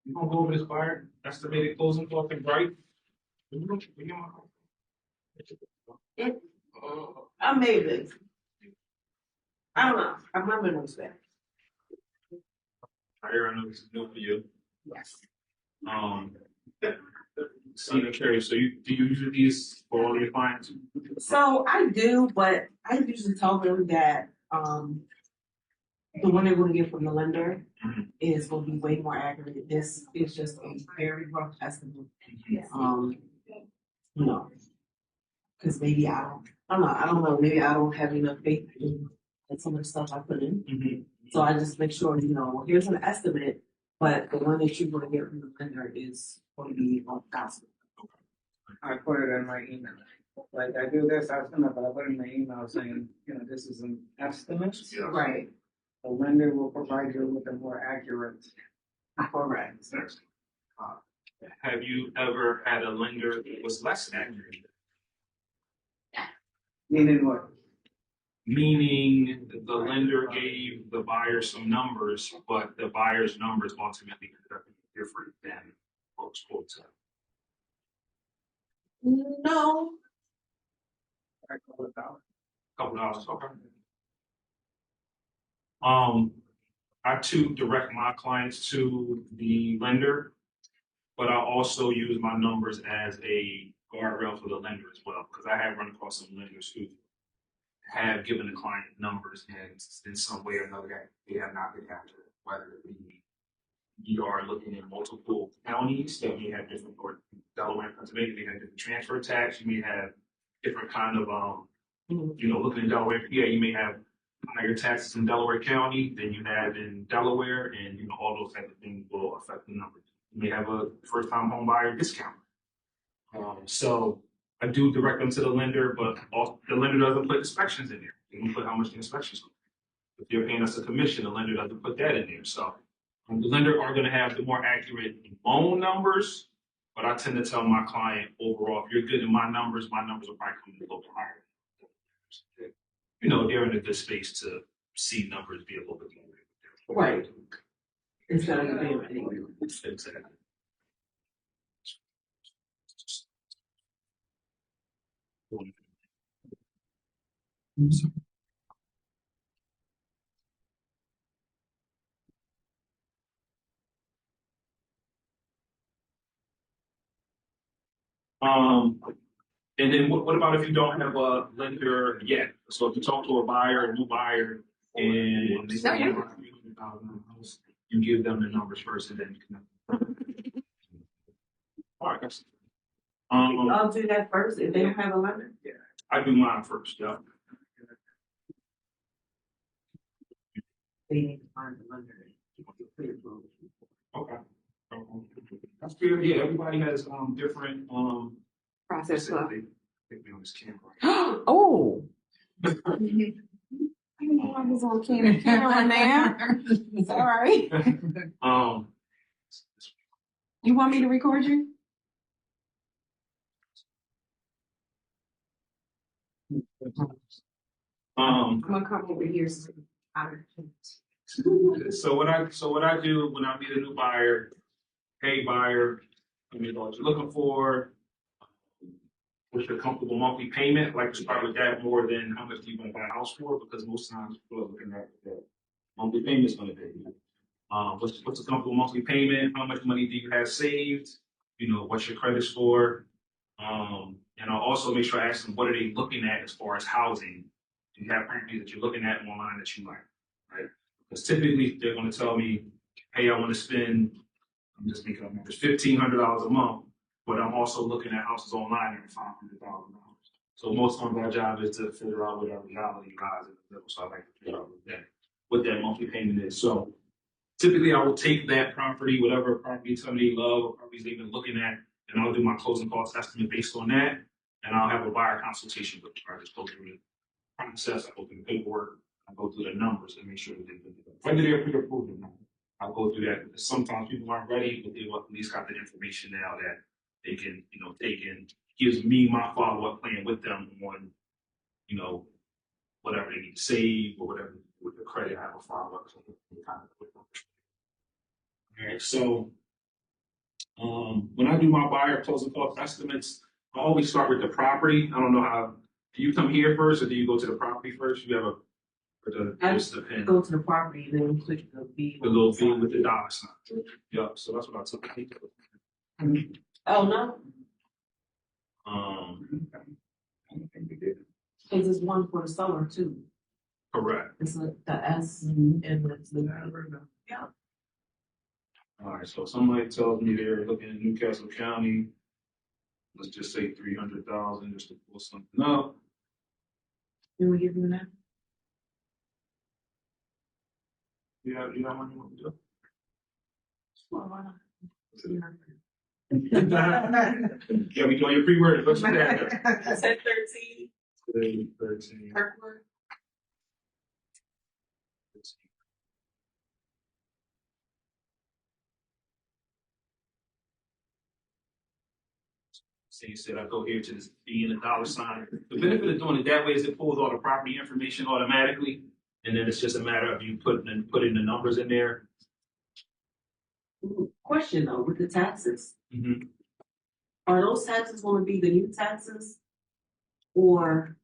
We're gonna go over this buyer estimated closing cost and right. I made this. I don't know. I remember those that. I know this is new for you. Yes. Carrie, so do you usually these for all your clients? So I do, but I usually tell them that the one they're going to get from the lender is going to be way more accurate. This is just a very rough estimate. You know, because maybe I don't know, maybe I don't have enough faith in some of the stuff I put in. So I just make sure, here's an estimate, but the one that you're going to get from the lender is going to be on gospel. I put it in my email. Like I do this estimate, but I put in my email saying, this is an estimate. Right. The lender will provide you with a more accurate. Correct. Have you ever had a lender that was less accurate? Meaning what? Meaning the lender gave the buyer some numbers, but the buyer's numbers ultimately are different than what was quoted. No. A couple of dollars. Couple dollars, okay. I too direct my clients to the lender, but I also use my numbers as a guardrail for the lender as well, because I have run across some lenders who have given the client numbers and in some way or another they have not been accurate, whether it be you are looking at multiple counties that may have different, or Delaware and Pennsylvania may have different transfer tax, you may have different kind of looking in Delaware, you may have higher taxes in Delaware County than you have in Delaware, and all those types of things will affect the numbers. You may have a first-time home buyer discount. So I do direct them to the lender, but the lender doesn't put inspections in there. They don't put how much the inspections are. If they're paying us a commission, the lender doesn't put that in there. So the lender are going to have the more accurate loan numbers, but I tend to tell my client overall, if you're good in my numbers will probably come in a little bit higher. They're in a good space to see numbers be a little bit more. Right. Instead of being anyway. Exactly. And then what about if you don't have a lender yet? So if you talk to a new buyer, and they say you give them the numbers first, and then you can. All right, guys. I'll do that first if they don't have a lender. Yeah, I do mine first. Yeah. They need to find a lender. Okay. That's fair. Yeah, everybody has different process flow. Pick me on this camera. Oh. I didn't know I was on camera now. It's all right. You want me to record you? I'm gonna come over here. So what I do when I meet a new buyer, hey buyer, let me know what you're looking for. What's your comfortable monthly payment? I like to start with that more than how much do you want to buy a house for, because most times people are looking at the monthly payment is going to be. What's a comfortable monthly payment? How much money do you have saved? What's your credit score? And I'll also make sure I ask them what are they looking at as far as housing. Do you have properties that you're looking at online that you like, right? Because typically they're going to tell me, hey, I want to spend, I'm just making up numbers, $1,500 a month, but I'm also looking at houses online at $500,000. So most of our job is to figure out what our reality lies in the middle. So I like to figure out what that monthly payment is. So typically I will take that property, whatever property somebody love or properties they've been looking at, and I'll do my closing cost estimate based on that, and I'll have a buyer consultation with them. I just go through the process, I go through the paperwork, I go through the numbers and make sure that whether they're pre-approved or not. I'll go through that. Sometimes people aren't ready, but they've at least got the information now that they can, take in. Gives me my follow-up plan with them on, whatever they need to save or whatever with the credit. I have a follow-up. All right, so When I do my buyer closing cost estimates, I always start with the property. I don't know how, do you come here first or do you go to the property first? You have a, or just depend. Go to the property and then click the B. The little thing with the dollar sign. Yeah, so that's what I took. Oh, no, I don't think we did. because it's one for the seller too. Correct. It's the S and it's the. Yeah. All right, so somebody tells me they're looking at Newcastle County. Let's just say 300,000 just to pull something up. Can we give you that? Yeah, you know how you want to do? Well, why not? Yeah, we doing your pre-word. What's that? I said 13. 13. Kirkwood. So you said I go here to this B and a dollar sign. The benefit of doing it that way is it pulls all the property information automatically, and then it's just a matter of you putting the numbers in there. Question though, with the taxes, Mm-hmm. are those taxes going to be the new taxes? Or,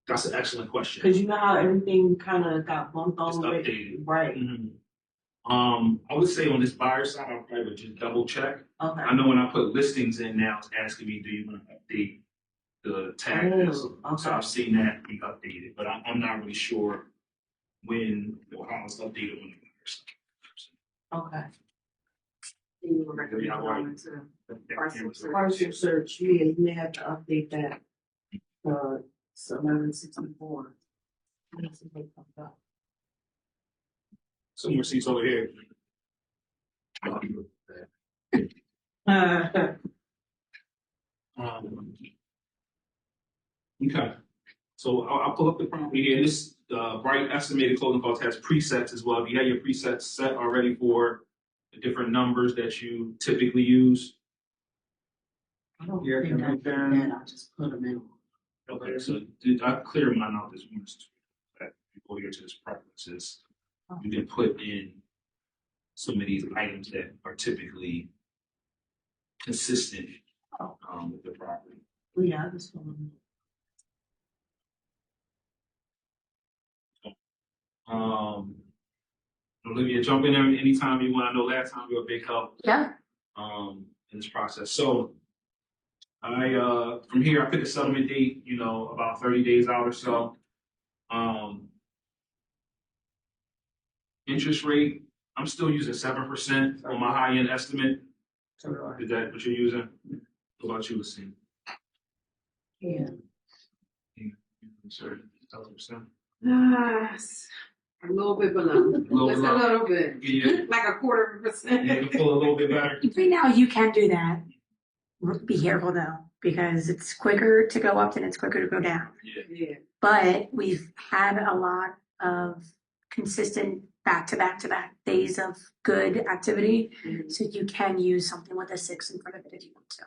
That's an excellent question. because you know how everything kind of got bumped It's on with, updated. right? Mm-hmm. I would say on this buyer side, I probably would just double check. Okay. I know when I put listings in now, it's asking me, do you want to update the tags? Oh, okay. So I've seen that be updated, but I'm not really sure when or how it's updated on the buyer side. Okay. You would recommend Yeah, going to parcel search. Partial search, yeah, you may have to update that. It's 1164. Let's see what comes up. Some more seats over here. Okay. So I'll pull up the property here. This bright estimated closing cost has presets as well. If you have your presets set already for the different numbers that you typically use. I don't Yeah, think can I we did turn- that, I just put them in. Okay, so I cleared mine out this morning. That you go here to this preferences. You can put in some of these items that are typically consistent with the property. Well, yeah, I just put them Olivia, jump in there anytime you want. I know last time you were a big help Yeah. in this process. So I from here I pick a settlement date, about 30 days out or so. Interest rate, I'm still using 7% on my high end estimate. So do I. Is that what you're using? What about you, Lucine? in. Sir, 7%. A little bit below. Just a little bit. Yeah, Like a quarter of a percent. you can pull a little bit better. Right now, you can do that. Be careful though, because it's quicker to go up than it's quicker to go down. Yeah. But we've had a lot of consistent back-to-back days of good activity. So you can use something with a 6 in front of it if you want to.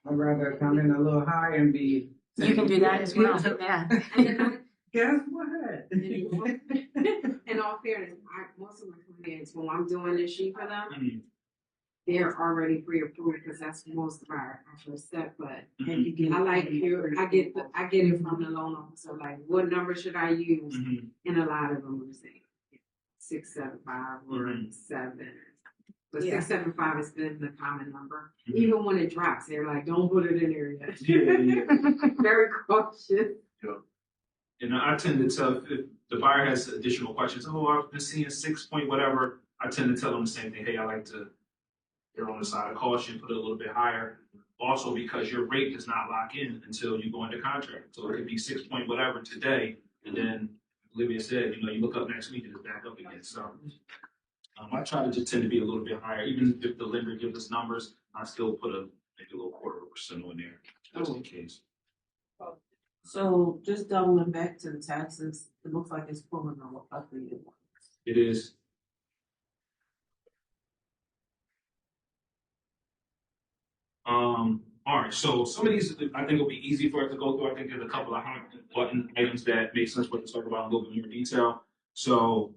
I'd rather come in a little high and be. You can do that as well, yeah. Guess what? In all fairness, most of my clients, when I'm doing this sheet for them, they're already pre-approved because that's most of our actual step. But And you get I like it. you. I get it from the loan officer. Like, what number should I use? And a lot of them will say 675 or 7. But Yeah. 675 has been the common number. Even when it drops, they're like, "Don't put it in there yet." Yeah. Very cautious. And I tend to tell if the buyer has additional questions, I've been seeing 6 point whatever, I tend to tell them the same thing. Hey, I like to err on the side of caution, put it a little bit higher. Also, because your rate does not lock in until you go into contract. So it could be 6 point whatever today, and then Olivia said, you look up next week and it's back up again. So I try to just tend to be a little bit higher. Even if the lender gives us numbers, I still put maybe a little quarter% on there, just in case. So just doubling back to the taxes, it looks like it's pulling on updated ones. It is. All right, so some of these I think will be easy for us to go through. I think there's a couple of hot button items that make sense for us to talk about in a little bit more detail. So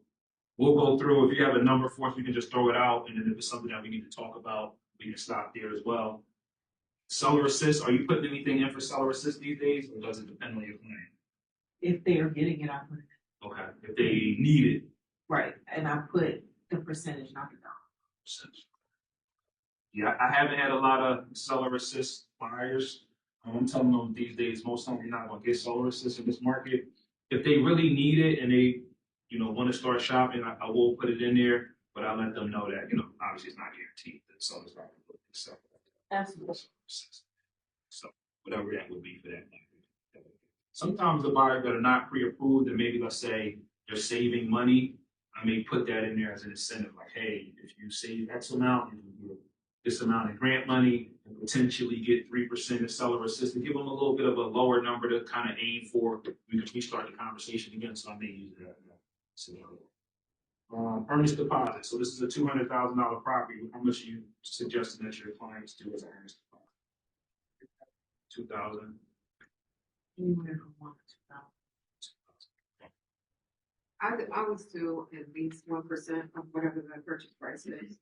we'll go through, if you have a number for us, we can just throw it out, and then if it's something that we need to talk about, we can stop there as well. Seller assist, are you putting anything in for seller assist these days, or does it depend on your client? If they are getting it, I put it. Okay, if they need it. Right, and I put the percentage, not the dollar. Yeah, I haven't had a lot of seller assist buyers. I'm telling them these days, most of them are not gonna get seller assist in this market. If they really need it and they, want to start shopping, I will put it in there, but I let them know that, obviously it's not guaranteed that seller's not gonna sell. Absolutely. So whatever that would be for that. Sometimes the buyers that are not pre-approved, and maybe let's say they're saving money, I may put that in there as an incentive, like, hey, if you save X amount, you can get this amount of grant money and potentially get 3% of seller assistance. Give them a little bit of a lower number to kind of aim for. We can restart the conversation again, so I may use that scenario. Earnest deposit. So this is a $200,000 property. How much are you suggesting that your clients do as an earnest deposit? $2,000. Anywhere from 1 to 2,000. I would still at least 1% of whatever the purchase price is.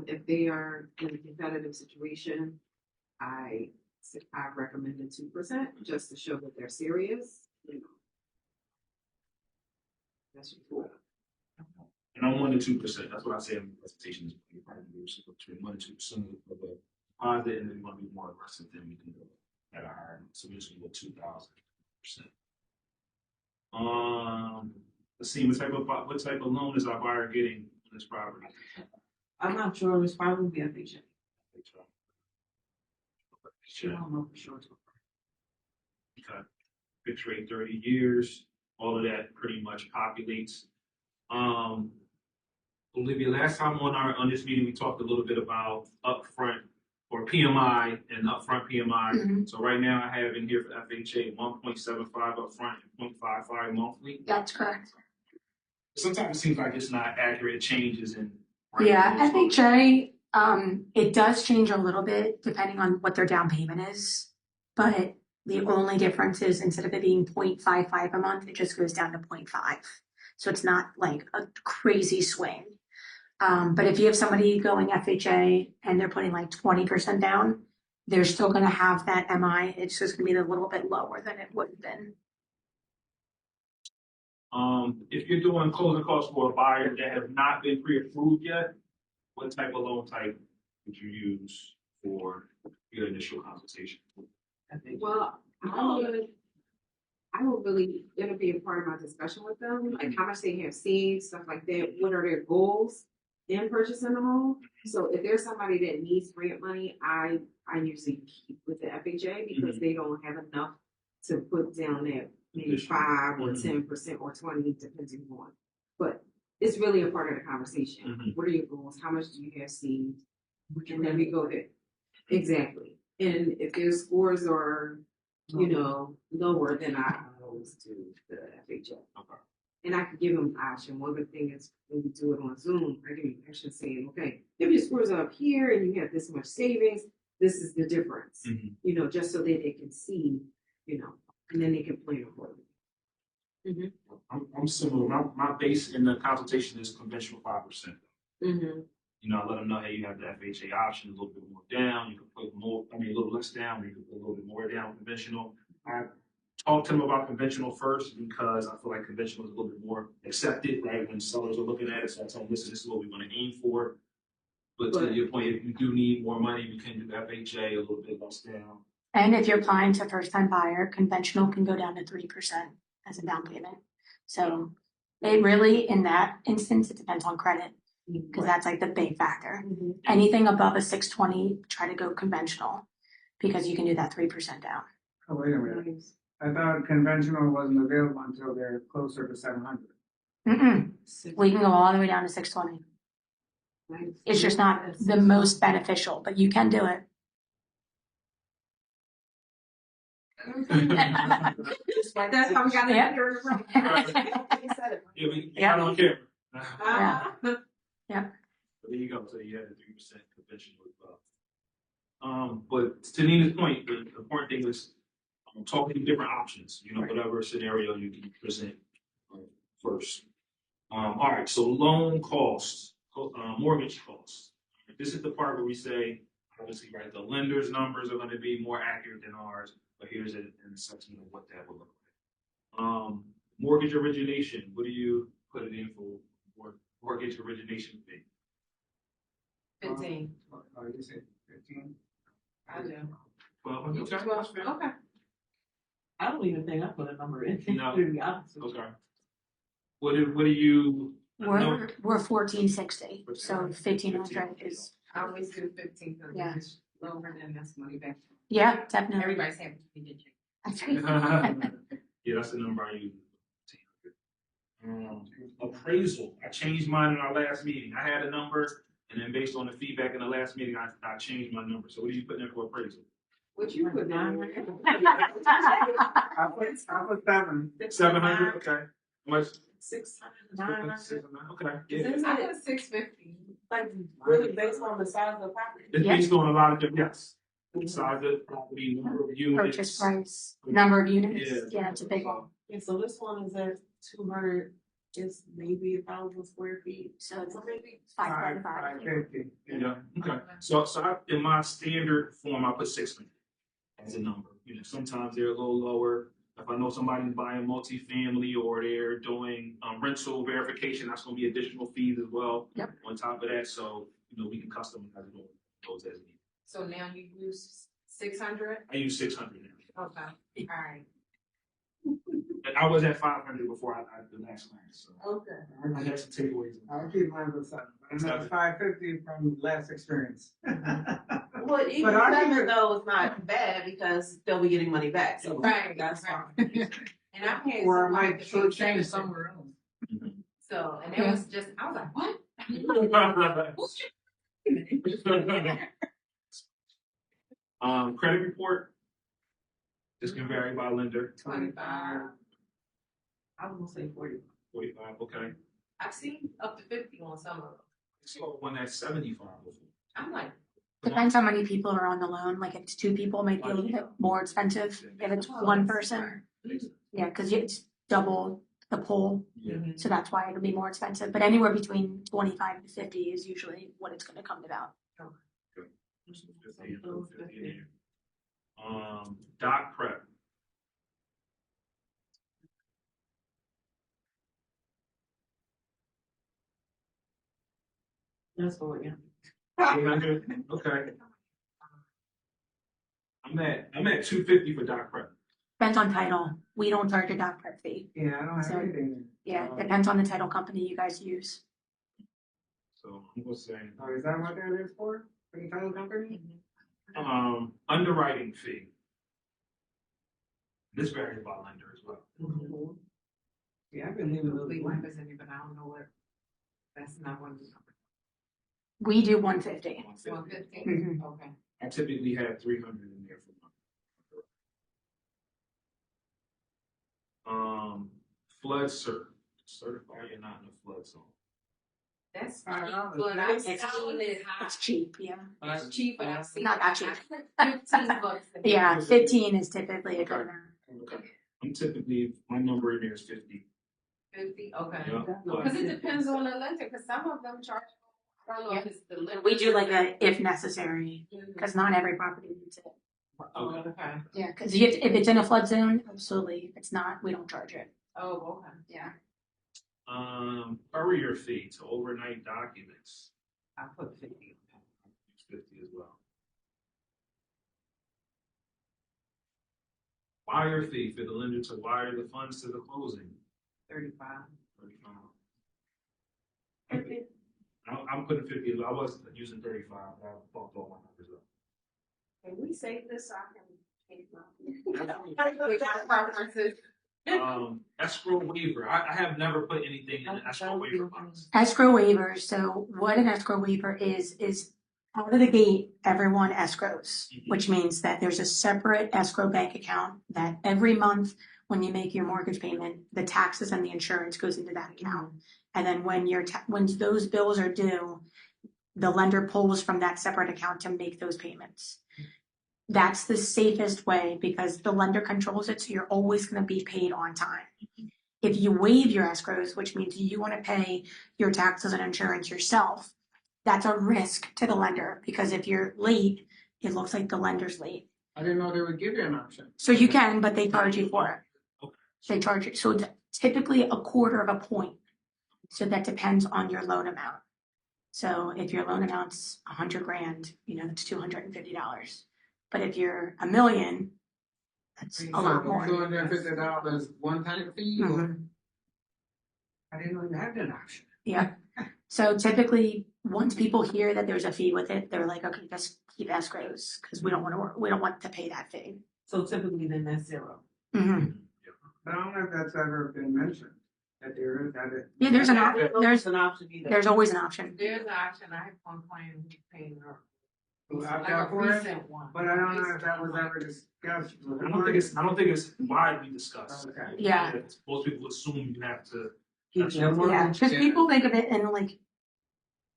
If they are in a competitive situation, I recommended 2% just to show that they're serious. That's your tool. And I'm 1 to 2%. That's what I say in the presentation. Is probably between 1 to 2% of the deposit, and then we want to be more aggressive than we can go at a higher. So we just go 2,000%. Let's see what type of loan is our buyer getting on this property. I'm not sure, it's probably FHA. I don't know for sure. Okay. Fixed rate 30 years. All of that pretty much populates. Olivia, last time on this meeting, we talked a little bit about upfront or PMI and upfront PMI. Mhm. So right now I have in here for FHA 1.75 upfront and 0.55 monthly. That's correct. Sometimes it seems like it's not accurate changes in. Yeah, FHA, it does change a little bit depending on what their down payment is. But the only difference is instead of it being 0.55 a month, it just goes down to 0.5. So it's not like a crazy swing. But if you have somebody going FHA and they're putting like 20% down, they're still going to have that MI. It's just going to be a little bit lower than it would have been. If you're doing closing costs for a buyer that have not been pre-approved yet, what type of loan type would you use for your initial consultation? Well, I would really, it'll be a part of my discussion with them, like how much they have saved, stuff like that. What are their goals in purchasing a home? So if there's somebody that needs grant money, I usually keep with the FHA because they don't have enough to put down that maybe 5 or 10% or 20, depending on. But it's really a part of the conversation. What are your goals? How much do you have saved? And then we go there. Exactly. And if their scores are, lower, then I goes to the FHA. Okay. And I can give them option. One good thing is when we do it on Zoom, I give you an option saying, okay, if your scores are up here and you have this much savings, this is the difference. Just so that they can see, and then they can plan accordingly. I'm similar. My base in the consultation is conventional 5%. I let them know, hey, you have the FHA option, a little bit more down. You can put more, a little less down. You can put a little bit more down conventional. I talked to them about conventional first because I feel like conventional is a little bit more accepted, right? When sellers are looking at it, so I tell them, this is what we want to aim for. But to your point, if you do need more money, you can do FHA a little bit less down. And if you're applying to first-time buyer, conventional can go down to 3% as a down payment. So it really, in that instance, it depends on credit because that's like the big factor. Anything above a 620, try to go conventional because you can do that 3% down. Oh, wait a minute. I thought conventional wasn't available until they're closer to 700. We can go all the way down to 620. It's just not the most beneficial, but you can do it. That's how we got Yeah. We got on camera. Yeah. So there you go. So you have the 3% conventional as well. But to Nina's point, the important thing is talking to different options. Whatever scenario you can present first. All right, so loan costs, mortgage costs. This is the part where we say, obviously, right, the lender's numbers are gonna be more accurate than ours, but here's it in a section of what that would look like. Mortgage origination, what do you put it in for mortgage origination fee? 15. Oh, you said 15? I do. Well, You okay. 12? Okay. I don't even think I put a number in. No. To be honest with you. Okay. What do you? We're 1460, so 1500 is, I always do 15 because Yeah. it's lower than that's money back. yeah, definitely. Everybody's happy to be check. That's right. Yeah, that's the number I use. Appraisal. I changed mine in our last meeting. I had a number, and then based on the feedback in the last meeting, I changed my number. So what are you putting in for appraisal? What you put down? I put 7. 700. Okay. How much? 600, 900. Okay. Yeah. Isn't I it put 650. like really based on the size of the property? It's Yeah. based on a lot of different. Yes. Size of the property, number of units. Purchase price, number of units, yeah, it's a big one. Yeah, so this one is at 200, it's maybe 1,000 square feet. So it's maybe 5.5. 550. Yeah. Okay. So in my standard form, I put 600 as a number. You know, sometimes they're a little lower. If I know somebody's buying multifamily or they're doing rental verification, that's going to be additional fees as well. Yep. On top of that, so we can customize those as needed. So now you use 600? I use 600 now. Okay. All right. And I was at 500 before I the last class. So Okay. I had some takeaways. I'll keep mine with 7. And that's 550 from last experience. Well, even But I seven think- though is not bad because they'll be getting money back, so Right, that's right. fine. And I had Or I somebody might to short pay change 7. somewhere else. So, and it was just, I was like, what? Credit report. This can vary by lender. 25. I was gonna say 40. 45. Okay. I've seen up to 50 on some of them. So one at 75 before. I'm like, Depends how many people are on the loan, like if it's 2 people, it might be a little bit more expensive. If it's 1 person, yeah, because it's double the pool, Yeah. so that's why it'll be more expensive. But anywhere between 25 to 50 is usually what it's gonna come about. Doc prep. That's what, yeah. 800. Okay. I'm at 250 for doc prep. Depends on title. We don't charge a doc prep fee. Yeah, I don't have So- anything. Yeah, depends on the title company you guys use. So I'm gonna say Oh, is that what that is for? For the title company? underwriting fee. This varies by lender as well. Mhm. Yeah, I've been leaving those leave blank. numbers in it, but I don't know what. That's not one of the numbers. We do 150. 150? Mhm. Okay. I typically have 300 in there for my. Flood certify you're not in a flood zone. That's $5. cheap, but I've seen it high. It's cheap, yeah. It's cheap, but I've seen Not that it cheap. high. 15 bucks. Yeah, 15 is typically a good amount. Okay. I'm typically my number in there is 50. 50, okay. Yeah. Because it depends on the lender, because some of them charge, I don't know if it's the lender. We do like a if necessary, Mhm. because not every property needs it. Oh, okay. Yeah, because if it's in a flood zone, absolutely. If it's not, we don't charge it. Oh, okay. Yeah. Courier fee to overnight documents. I put 50. Use 50 as well. Wire fee for the lender to wire the funds to the closing. 35. 35. I'm putting 50 as well. I was using 35. I bumped all my numbers up. Can we save this so I can change With my preferences. Escrow waiver. I have never put anything in an escrow waiver box. Escrow waivers. So what an escrow waiver is out of the gate, everyone escrows, which means that there's a separate escrow bank account that every month when you make your mortgage payment, the taxes and the insurance goes into that account. And then when those bills are due, the lender pulls from that separate account to make those payments. That's the safest way because the lender controls it, so you're always going to be paid on time. If you waive your escrows, which means you want to pay your taxes and insurance yourself, that's a risk to the lender, because if you're late, it looks like the lender's late. I didn't know they would give you an option. So you can, but they charge you for it. Okay. They charge you, so typically a quarter of a point. So that depends on your loan amount. So if your loan amount's $100,000, it's $250. But if you're $1 million, that's a lot more. $250 one-time fee? Or- Mhm. I didn't know you had that option. Yeah. So typically, once people hear that there's a fee with it, they're like, okay, just keep escrows because we don't want to pay that fee. So typically then that's zero. Mm-hmm. But I don't know if that's ever been mentioned, that there is, that it. Yeah, there's an I didn't know there's an option either. there's always an option. There's an option, I have one client who's paying her. Who Like opted out a for it? recent one. But I don't know if that was ever discussed. I don't think it's widely discussed. Okay. Yeah. Most people assume you have to. Keep That's your right. mortgage. Yeah, because people think of it in like,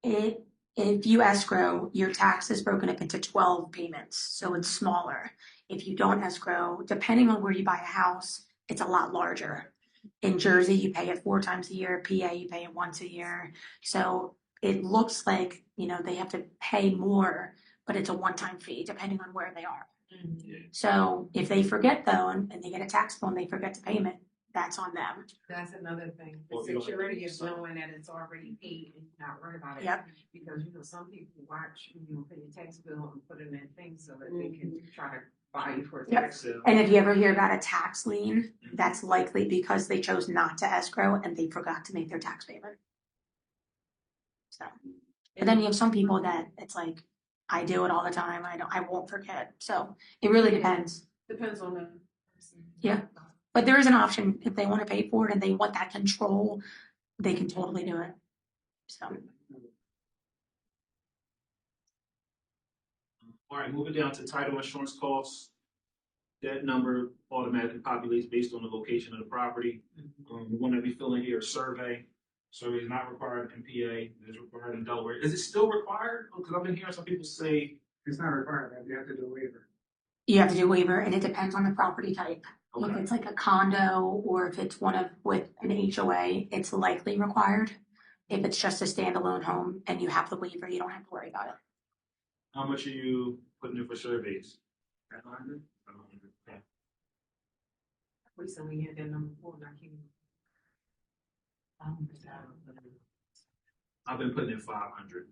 if you escrow, your tax is broken up into 12 payments, so it's smaller. If you don't escrow, depending on where you buy a house, it's a lot larger. In Jersey, you pay it 4 times a year. PA, you pay it once a year. So it looks like, they have to pay more, but it's a one-time fee depending on where they are. Yeah. So if they forget though, and they get a tax bill and they forget to payment, that's on them. That's another thing, the Well, you know, security is knowing that it's already paid and you're not worried about it. Yep. Because, some people watch, pay your tax bill and put it in things so that they can try to buy you for a Yep. tax. So, And if you ever hear about a tax lien, that's likely because they chose not to escrow and they forgot to make their tax payment. So, and then you have some people that it's like, I do it all the time. I won't forget. So it really depends. Depends on the person. Yeah. But there is an option if they want to pay for it and they want that control, they can totally do it. So, all right, moving down to title insurance costs. That number automatically populates based on the location of the property. The one that we fill in here is survey. Survey is not required in PA, it is required in Delaware. Is it still required? Because I've been hearing some people say. It's not required, you have to do a waiver. you have to do waiver and it depends on the property type. If Okay. it's like a condo or if it's with an HOA, it's likely required. If it's just a standalone home and you have the waiver, you don't have to worry about it. How much are you putting in for surveys? 500? Okay. Recently had that number 4 and I can't. I've been putting in 500.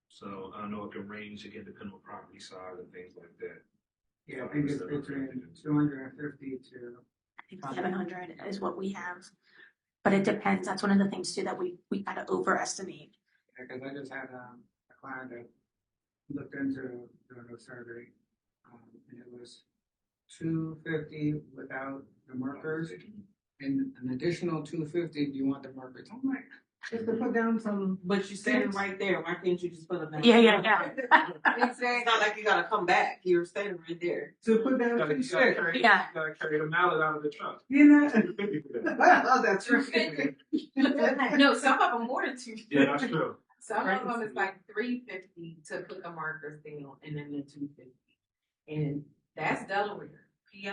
So I don't know it can range again depending on property size and things like that. Yeah, I think it's between 250 to. I think 700 is what we have. But it depends. That's one of the things too that we kind of overestimate. Yeah, cause I just had a client that looked into doing a survey, and it was 250 without the markers, and an additional 250 if you want the markers. I'm like, just to put down some. But you're standing right there. Why can't you just put them down? Yeah. It's not like you gotta come back. You're standing right there. To put down You two gotta sticks. Yeah. carry the mallet out of the truck. You know? 250 for that. Oh, that's right. No, some of them more than 2. Yeah, that's true. Some of them is like 350 to put the markers down and then the 250. And that's Delaware. PA,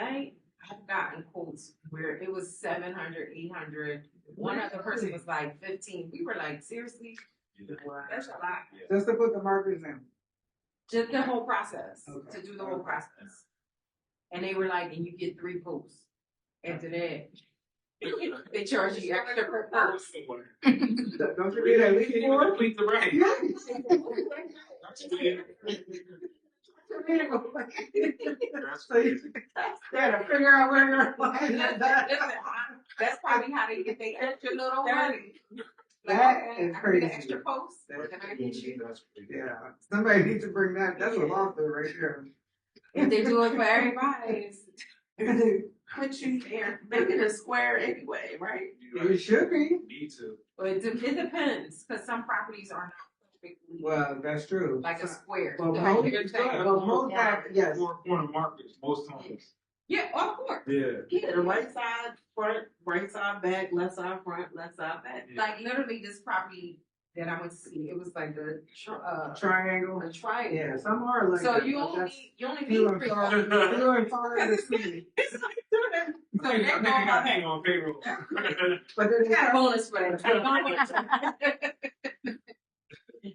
I've gotten quotes where it was 700, 800. One other person was like 15. We were like, seriously? That's a lot. Just to put the markers in. Just the whole process, Okay. to do the whole process. And they were like, and you get 3 posts. After that, they charge you extra per post. Don't forget that we can Complete the range. That's crazy. Gotta figure out where you're Listen, that's probably how they get their extra little money. Like, That okay, is I crazy. need an extra post, then I get you. That's crazy. Yeah, somebody needs to bring that. That's a lawsuit right there. If they do it for everybody, it's Put you there, make it a square anyway, right? It should be. Need to. but it depends, because some properties are not perfectly Well, that's true. like a square. Well, The most, whole thing. well, most have, yes. Four corner markers most times. Yeah, of course. Yeah. Yeah, the right side front, right side back, left side front, left side back. Like literally, this property that I went to see, it was like Triangle. a triangle. Yeah, some are like So that, you but only that's need few and 3 far- posts. few and far in the city. think you got me on payroll. But then We got a bonus for that.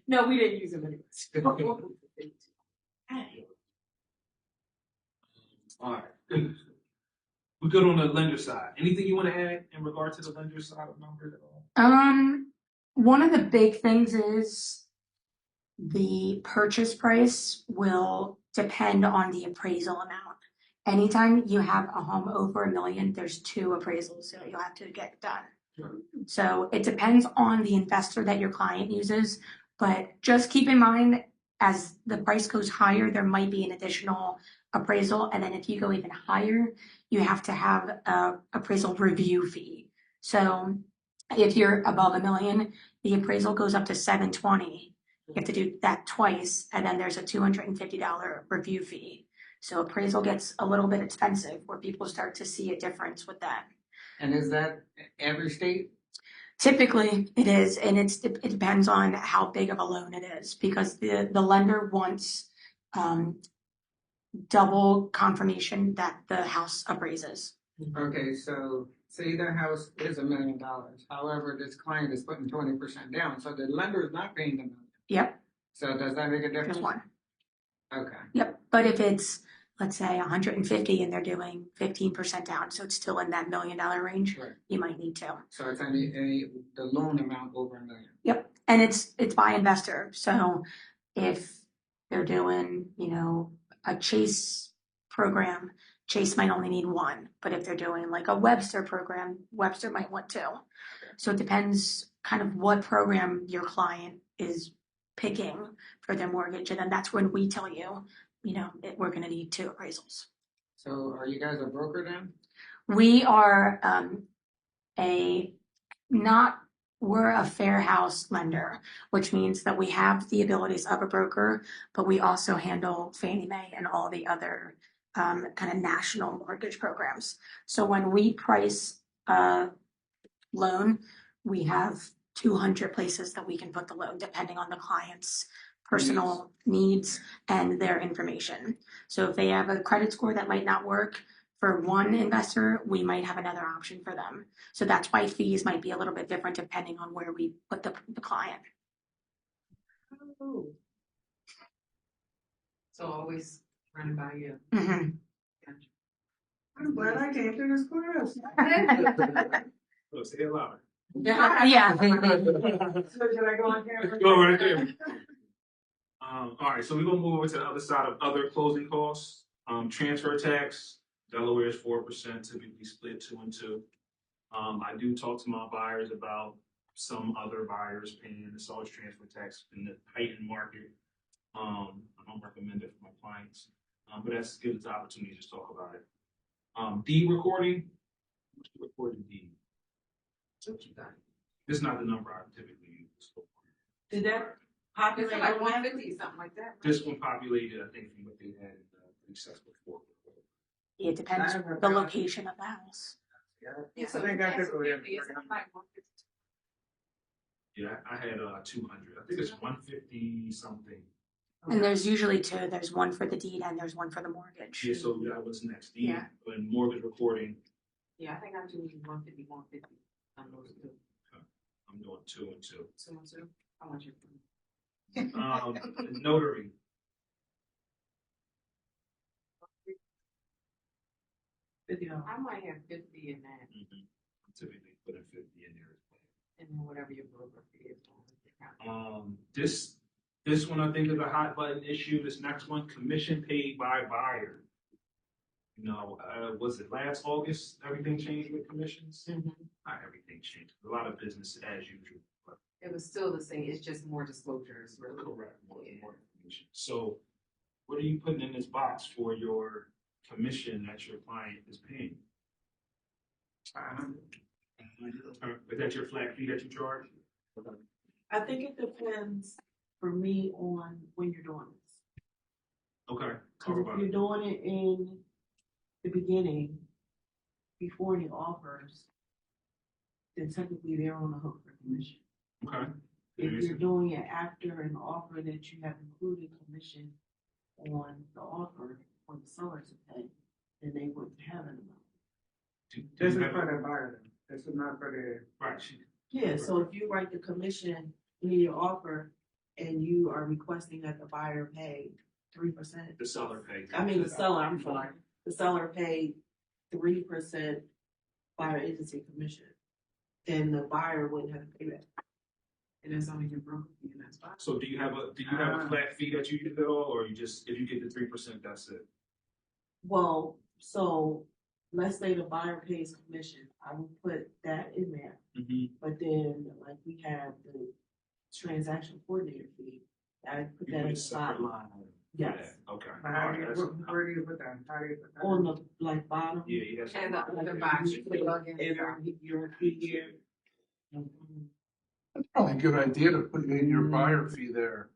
No, we didn't use them anyways. All right. We're good on the lender side. Anything you want to add in regard to the lender side of numbers at all? One of the big things is the purchase price will depend on the appraisal amount. Anytime you have a home over $1 million, there's 2 appraisals that you'll have to get done. Sure. So it depends on the investor that your client uses, but just keep in mind as the price goes higher, there might be an additional appraisal. And then if you go even higher, you have to have a appraisal review fee. So if you're above $1 million, the appraisal goes up to $720. You have to do that twice, and then there's a $250 review fee. So appraisal gets a little bit expensive where people start to see a difference with that. And is that every state? Typically it is, and it depends on how big of a loan it is because the lender wants double confirmation that the house appraises. Okay, so say the house is $1 million. However, this client is putting 20% down, so the lender is not paying the $1 million. Yep, So does that make a difference? just one. Okay. Yep, but if it's, let's say 150 and they're doing 15% down, so it's still in that $1 million range, Right. you might need to. So it's any the loan amount over $1 million. Yep, and it's by investor. So if they're doing, a Chase program, Chase might only need 1. But if they're doing like a Webster program, Webster might want 2. So it depends kind of what program your client is picking for their mortgage, and then that's when we tell you, we're going to need 2 appraisals. So are you guys a broker then? We are we're a fair house lender, which means that we have the abilities of a broker, but we also handle Fannie Mae and all the other kind of national mortgage programs. So when we price a loan, we have 200 places that we can put the loan depending on the client's personal needs and their information. So if they have a credit score that might not work for one investor, we might have another option for them. So that's why fees might be a little bit different depending on where we put the client. Oh. So always running by you. Mm-hmm. I'm glad I came to this class. Oh, say it louder. Yeah. So should I go on camera? Go right there. All right, so we're gonna move over to the other side of other closing costs. Transfer tax, Delaware is 4%, typically split 2 and 2. I do talk to my buyers about some other buyers paying the sales transfer tax in the heightened market. I don't recommend it for my clients, but that's gives us opportunity to just talk about it. Deed recording, what's the recording deed? This is not the number I typically use. Did that It's populate like on 150, something like that. Right? This one populated, I think, from what they had in the success before. It depends on the location of the house. Yeah, So I think that's it. 150, it's like 150. Yeah, I had 200. I think it's 150 something. And there's usually 2. There's one for the deed and there's one for the mortgage. Yeah, so that was next. Deed Yeah. and mortgage recording. Yeah, I think I'm doing 150, 150. On those 2. I'm doing 2 and 2. 2 and 2. I want you. Notary. video? I might have 50 in that, Typically putting 50 in there as well. and then whatever your broker fee is. This one I think is a hot button issue. This next one, commission paid by buyer. Was it last August? Everything changed with commissions. Not everything changed. A lot of business as usual. But It was still the same, it's just more disclosures, really. correct. More information. So, what are you putting in this box for your commission that your client is paying? Is that your flat fee that you charge? I think it depends for me on when you're doing this. Okay, talk Because if about you're it. doing it in the beginning, before any offers, then technically they're on the hook for commission. Okay. If you're doing it after an offer that you have included commission on the offer for the seller to pay, then they wouldn't have an amount. Do This you is have for a- the buyer, though. This is not for the, Right, Yeah, so if you write the commission in your offer and you are requesting that the buyer pay 3%. the seller pays. I mean, the seller, I'm sorry, the seller paid 3% buyer agency commission, then the buyer wouldn't have to pay that. And it's only your broker fee, and that's fine. So do you have a flat fee that you use at all, or you just, if you get the 3%, that's it? Well, so let's say the buyer pays commission, I will put that in there, Mm-hmm. but then like we have the transaction coordinator fee, I put You that put in a the separate bottom. line. item for Yes. that. Okay. but how All do right, you, that's- where do you put that? How do you put that? On the like bottom. Yeah, you have. And the some- other box, you plug in. Your fee here. That's probably a good idea to put in your buyer fee there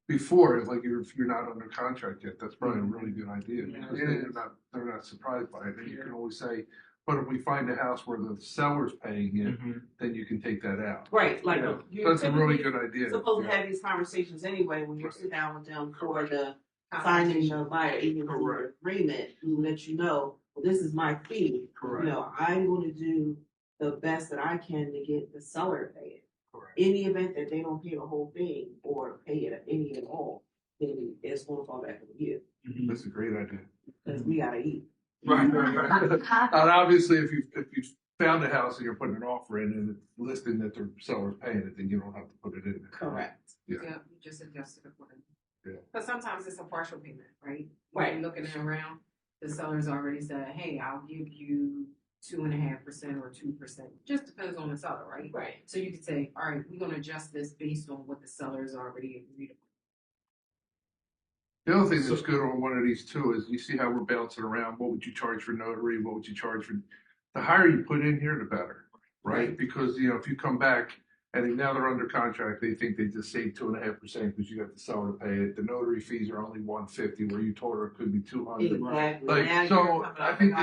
before, like if you're not under contract yet, that's probably a really good idea. Yeah, Because it then is. they're not surprised by it, then you can Yeah. always say, but if we find a house where the seller's paying it, Mhm. then you can take that out. Right, like Yeah, you're That's a really typically good idea. supposed to Yeah. have these conversations anyway when you Right. sit down with them for the signing the buyer agency Correct. agreement, to let you know, well, this is my fee. You Correct. know, I'm gonna do the best that I can to get the seller to pay it. Correct. In the event that they don't pay the whole thing or pay it any at all, then it's gonna fall back on you, Mhm. That's a great idea. because we gotta eat. Right. And obviously, if you found a house and you're putting an offer in and it's listing that the seller's paying it, then you don't have to put it in there. Correct. Yeah. Yeah, you just adjust it accordingly. Yeah. But sometimes it's a partial payment, right? Right. When you're looking around, the seller's already said, hey, I'll give you 2.5% or 2%. Just depends on the seller, right? Right. So you could say, all right, we're gonna adjust this based on what the seller's already agreed upon. The other thing that's good on one of these too is you see how we're bouncing around. What would you charge for notary? What would you charge for? The higher you put in here, the better, right? Because if you come back and now they're under contract, they think they just saved 2.5% because you got the seller to pay it. The notary fees are only $150, where you told her it could be $200. Exactly. Like, Now so you're coming I up think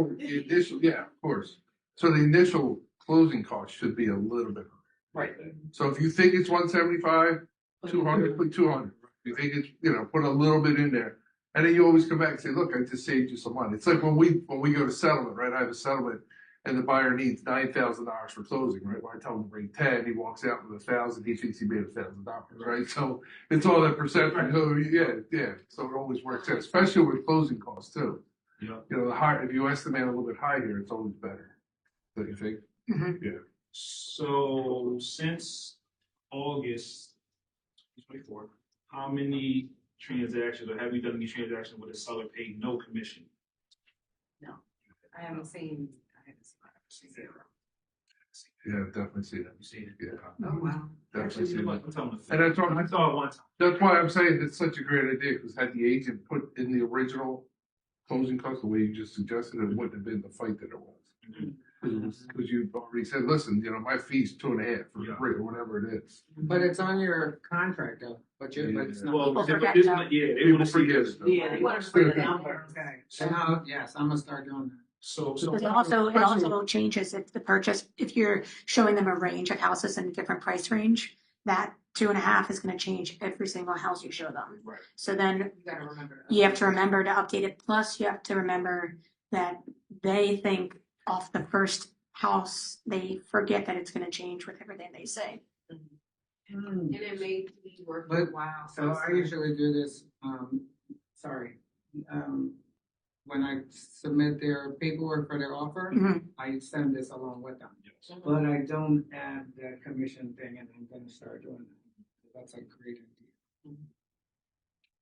with the initial, yeah, of course. So the initial closing cost should be a little bit higher. Right. So if you think it's 175, 200, put 200. You think it's, put a little bit in there. And then you always come back and say, look, I just saved you some money. It's like when we go to settlement, right? I have a settlement and the buyer needs $9,000 for closing, right? Well, I tell him to bring 10, he walks out with 1,000, he thinks he made $1,000, right? So it's all that percentage. So yeah. So it always works out, especially with closing costs too. Yeah. The higher, if you estimate a little bit high here, it's always better. Don't you think? Mhm. So since August 24th, how many transactions, or have we done any transactions where the seller paid no commission? I haven't seen zero. Yeah, definitely see that. You seen it? Yeah, Oh, wow. definitely see You know that. what? I'm telling you. And that's what- I saw it one time. That's why I'm saying it's such a great idea, because had the agent put in the original closing cost the way you just suggested, it wouldn't have been the fight that it was. Because you already said, listen, my fee's 2.5 or Yeah. 3 or whatever it is. But it's on your contract though, but it's not. Well, People they- forget this- that. yeah, they People want to see forget this. it. Yeah, they want to see the number. Okay, so now, yes, I'm gonna start doing that. So It also changes if the purchase, if you're showing them a range of houses in a different price range, that 2.5 is gonna change every single house you show them. Right. So then You gotta remember that. you have to remember to update it, plus you have to remember that they think off the first house, they forget that it's gonna change with everything they say. And it may be worth But- a while. So I usually do this, when I submit their paperwork for their offer, Mhm. I send this along with them. Yes. But I don't add the commission thing, and I'm gonna start doing that. That's a great idea.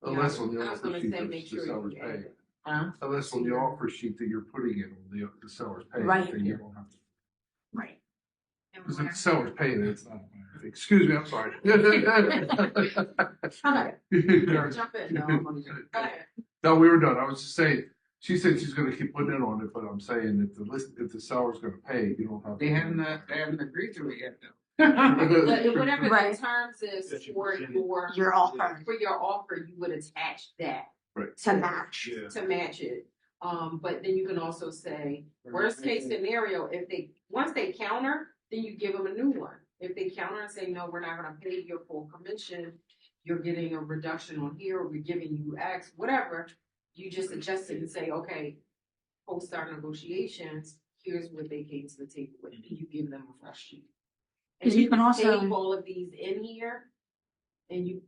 Unless on the I was offer gonna sheet, say, make the sure seller's you paying. add Huh? Unless on the offer sheet that you're putting in, the seller's paying, Right. then you don't have to. Right. Because if the seller's paying it, it's not. Excuse me, I'm sorry. Jump in, no, I'm gonna jump. Go ahead. No, we were done. I was just saying, she said she's gonna keep putting in on it, but I'm saying if the seller's gonna pay, you don't have. to. They haven't agreed to it yet though. But whatever Right. the terms is That you for present. Your offer for your offer, you would attach that to match. Yeah. to match it. But then you can also say, worst case scenario, once they counter, then you give them a new one. If they counter and say, no, we're not gonna pay your full commission, you're getting a reduction on here, or we're giving you X, whatever, you just adjust it and say, okay, post our negotiations, here's what they came to the table with, and you give them a fresh sheet. And Because you can also- save all of these in here, and you,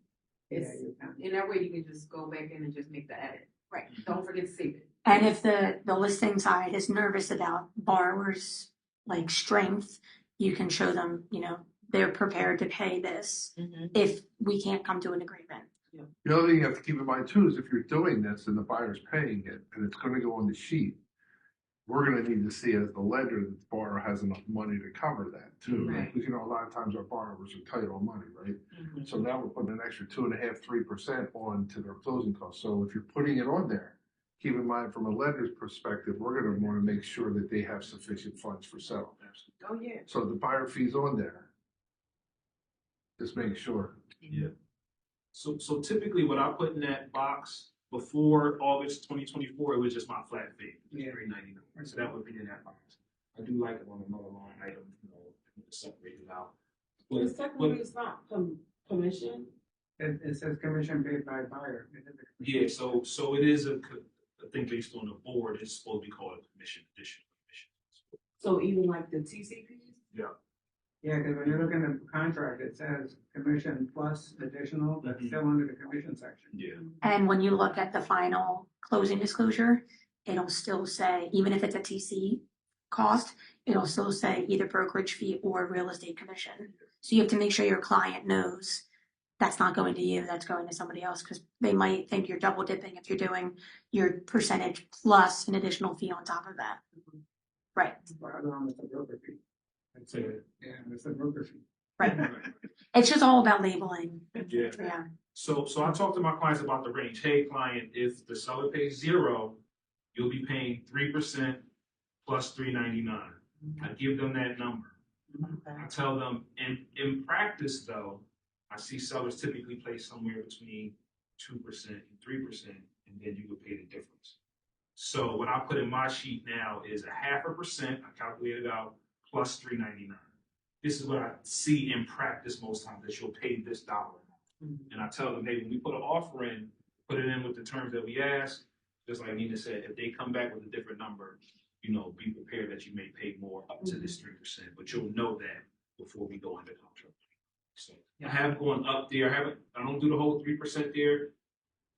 Yeah, it's, you can. in that way you can just go back in and just make the edit. Right. Don't forget to save it. And if the listing side is nervous about borrowers' like strength, you can show them, you know, they're prepared to pay this if we can't come to an agreement. The other thing you have to keep in mind too is if you're doing this and the buyer's paying it and it's gonna go on the sheet, we're gonna need to see as the lender that the borrower has enough money to cover that too. Right. Because, you know, a lot of times our borrowers are tight on money, right? So now we're putting an extra 2.5%, 3% on to their closing costs. So if you're putting it on there, keep in mind from a lender's perspective, we're gonna wanna make sure that they have sufficient funds for settlement. Oh, yeah. So the buyer fee's on there. Just make sure. Yeah. So typically what I put in that box before August 2024, it was just my flat fee, Yeah. $3.99. So that would be in that box. I do like it on another line item, you know, to separate it out. The secondary is not commission. It says commission paid by buyer. It is a commission. Yeah, so it is a thing based on the board. It's supposed to be called a commission, additional commission. So even like the TCPs? Yeah, because when you look in the contract, it says commission plus additional, that's still under the commission section. Yeah. And when you look at the final closing disclosure, it'll still say, even if it's a TC cost, it'll still say either brokerage fee or real estate commission. So you have to make sure your client knows that's not going to you, that's going to somebody else, because they might think you're double dipping if you're doing your percentage plus an additional fee on top of that. Right, Well, I don't know, it's a broker fee. That's it. Yeah, it's a broker fee. right. It's just all about labeling. Yeah. Yeah. So I talk to my clients about the range. Hey, client, if the seller pays 0, you'll be paying 3% plus $3.99. I give them that number. I tell them, in practice though, I see sellers typically pay somewhere between 2% and 3%, and then you would pay the difference. So what I put in my sheet now is 0.5%. I calculate it out plus $3.99. This is what I see in practice most times, that you'll pay this dollar amount. And I tell them, hey, when we put an offer in, put it in with the terms that we ask. Just like Nina said, if they come back with a different number, you know, be prepared that you may pay more up to this 3%, but you'll know that before we go into contract. So I have gone up there. I don't do the whole 3% there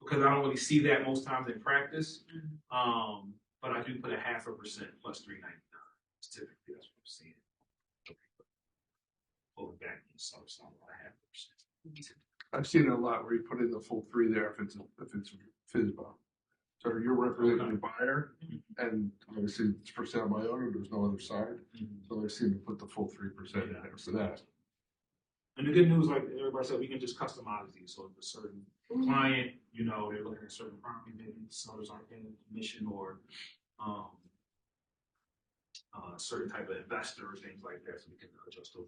because I don't really see that most times in practice. But I do put 0.5% plus $3.99. Typically, that's what I'm seeing. Pull it back and so it's not about 0.5%. I've seen it a lot where you put in the full 3 there if it's FISBA. So you're representing the buyer, and obviously it's for sale by owner, there's no other side. So I've seen them put the full 3% in there, so that. And the good news, like everybody said, we can just customize these. So if a certain client, you know, they're looking at a certain property, maybe sellers aren't getting commission or certain type of investor or things like that, so we can adjust those.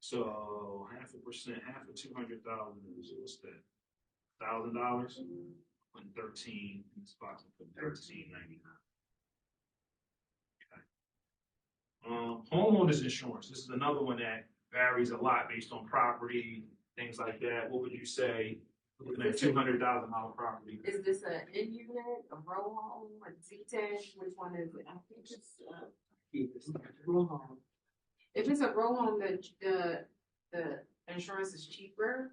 So 0.5%, half of 200,000 is what's that? $1,000. Put 13 in this box and put 13.99. Okay. Homeowners insurance. This is another one that varies a lot based on property, things like that. What would you say? Looking at $200,000 property. Is this an in-unit, a row home, a detached? Which one is it? I think it's Roll home. if it's a row home, the insurance is cheaper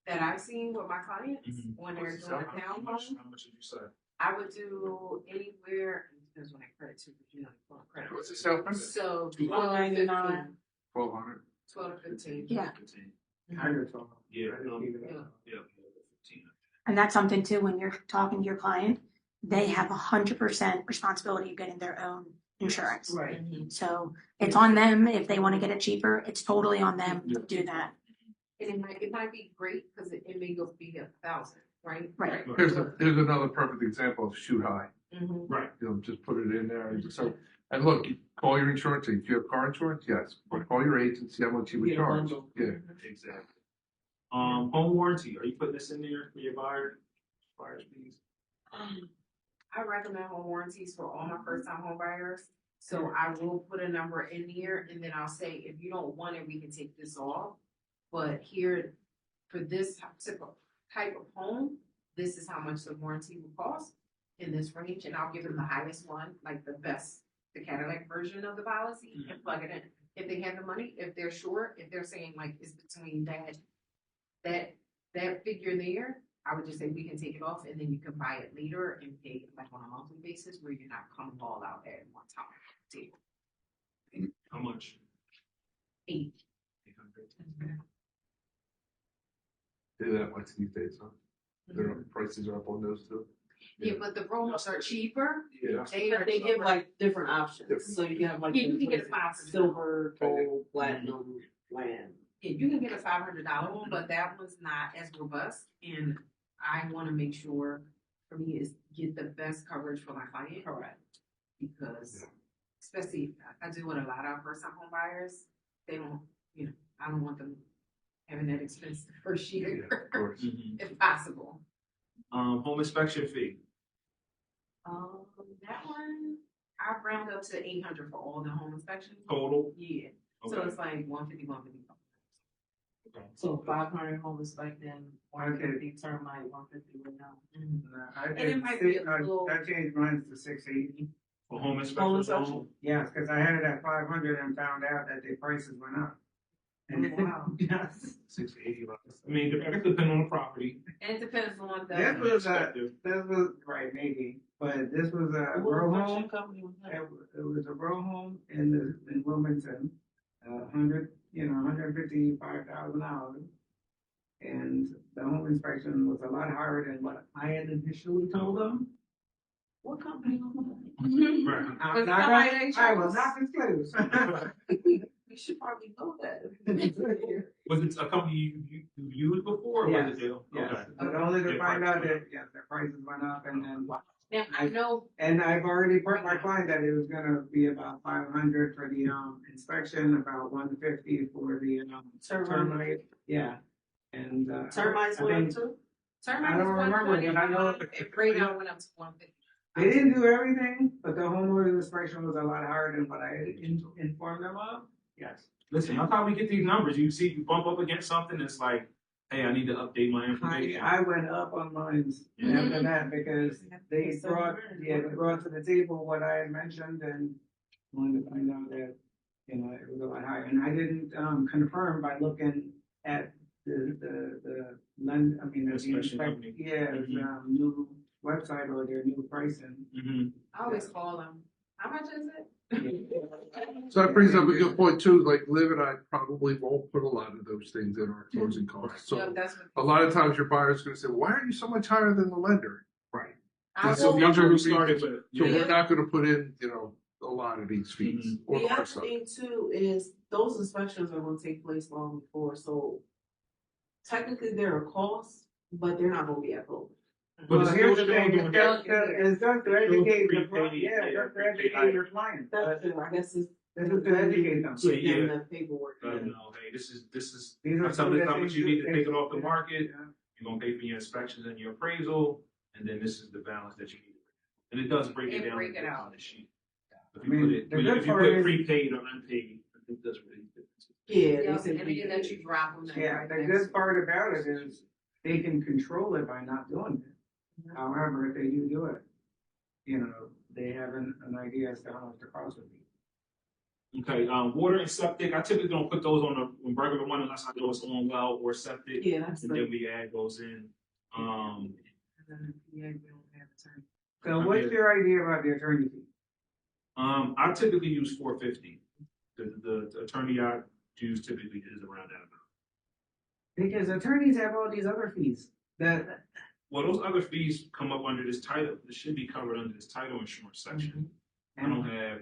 that I've seen with my clients when they're doing a townhome. How much did you say? I would do anywhere, it depends when I credit to, but you know, credit. What's the sale price? So $199. 1,200. 12 to 15. Yeah. 15. Hundred total. Yeah. I didn't leave it out. Yeah. 15. And that's something too, when you're talking to your client, they have 100% responsibility of getting their own insurance. Right. So it's on them. If they want to get it cheaper, it's totally on them to do that. And it might be great because it may go be 1,000, right? Right. Here's another perfect example of shoot high. Right. You know, just put it in there. And look, call your insurance agent. Do you have car insurance? Yes. Call your agent, see how much you would Get a charge. bundle. Yeah. Exactly. Home warranty. Are you putting this in there for your buyer's fees? I recommend home warranties for all my first time home buyers. So I will put a number in here and then I'll say, if you don't want it, we can take this off. But here, for this type of home, this is how much the warranty will cost. in this range, and I'll give them the highest one, like the best, the Cadillac version of the policy, and plug it in. If they have the money, if they're short, if they're saying like it's between that figure there, I would just say we can take it off, and then you can buy it later and pay it like on a monthly basis where you're not coming all out at one time. How much? 8. 800. Do that much these days, huh? Their prices are up on those too. Yeah, but the Romans are cheaper. Yeah. But they give like different options, so you can have like. Yeah, you can get a silver, gold, platinum, land. Yeah, you can get a $500 one, but that one's not as robust, and I wanna make sure, for me, is get the best coverage for my client. Correct. Because, especially, I do with a lot of first time home buyers, they don't, I don't want them having that expense the first Yeah, year, of course. if possible. Home inspection fee. That one, I round up to 800 for all the home inspections. Total. Yeah, so Okay. it's like 150, 150. So 500 home inspection, 150 termite, 150 right now. I And did it might be six- a little- I changed mine to 680. For home Home inspection. inspection. alone? Yes, because I had it at 500 and found out that the prices went up. And Oh, wow. yes, 680. I mean, it depends on the property. And it depends on the. This was Perspective. this was right maybe, but this was a What row inspection home. company was that? It was a row home in Wilmington, 155,000 dollars. And the home inspection was a lot higher than what I had initially told them. What company was that? Right. I'm Was not somebody gonna- they I will chose? not disclose. We should probably know that. Was it a company you used before, or was it Dale? Yes, Okay. but only to Their find prices out went that, yes, the prices went up and then, Now, I know, and I've already put my client that it was gonna be about 500 for the, inspection, about 150 for the, termite, yeah. And, Termites I went think up too? termite I was don't remember, but I know- 120, and radon went up to 150. they didn't do everything, but the homeowner inspection was a lot higher than what I informed them of, yes. Listen, that's how we get these numbers. You see, you bump up against something, it's like, hey, I need to update my information. I went up on mine after that because they brought to the table what I had mentioned and wanted to find out that, it was a lot higher. And I didn't, confirm by looking at the Inspection company. new website or their new pricing. Mhm. I always call them, how much is it? So that brings up a good point too, like Liv and I probably won't put a lot of those things in our closing costs. Yeah, So that's a what. lot of times your buyer's gonna say, why are you so much higher than the lender? Right. I So will- Y'all who started with. So Yeah. we're not gonna put in, a lot of these fees. or The our other stuff. thing too is those inspections are gonna take place long before, so technically they're a cost, but they're not gonna be at home. But it's Here's still the thing, doing it's that. just to educate the client, Prepaid, yeah, just to educate your client. That's true, I guess it's. This is to educate them. So, Give yeah. them the paperwork. No, hey, this is, These I are tell some them of the how much things you need to that- take it off the market. Yeah. You're gonna pay for your inspections and your appraisal, and then this is the balance that you need. And it does break it It down. break it out. on the sheet. If I you mean, put it, the good if you part put is- prepaid or unpaid, I think that's really good. Yeah, they Yeah, said and then let you drop them. Yeah, the good part about it is they can control it by not doing it. However, if they do it, they have an idea as to how much the cost would be. Okay, water and septic, I typically don't put those on the regular one unless I know it's on well or septic, Yeah, that's and the, then we add those in. Yeah, we don't have time. So what's your idea about the attorney fee? I typically use 450. The attorney I use typically is around that amount. Because attorneys have all these other fees that, Well, those other fees come up under this title, it should be covered under this title insurance section. I don't have